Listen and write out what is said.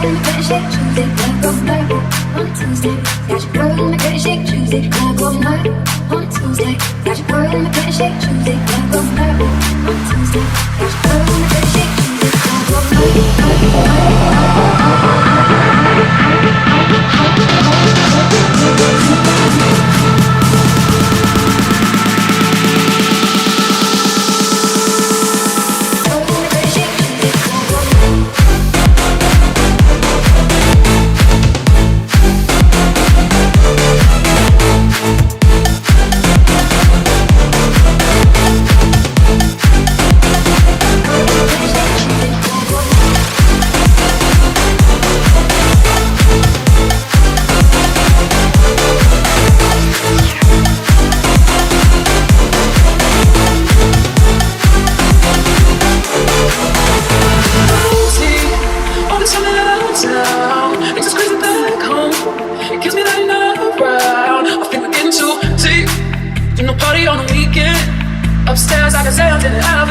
in my credit shake Tuesday, gotta go night on Tuesday. Got your girl in my credit shake Tuesday, gotta go night on Tuesday. Got your girl in my credit shake Tuesday, gotta go night on Tuesday. Got your girl in my credit shake Tuesday, gotta go Upstairs, I can say I'm feeling out.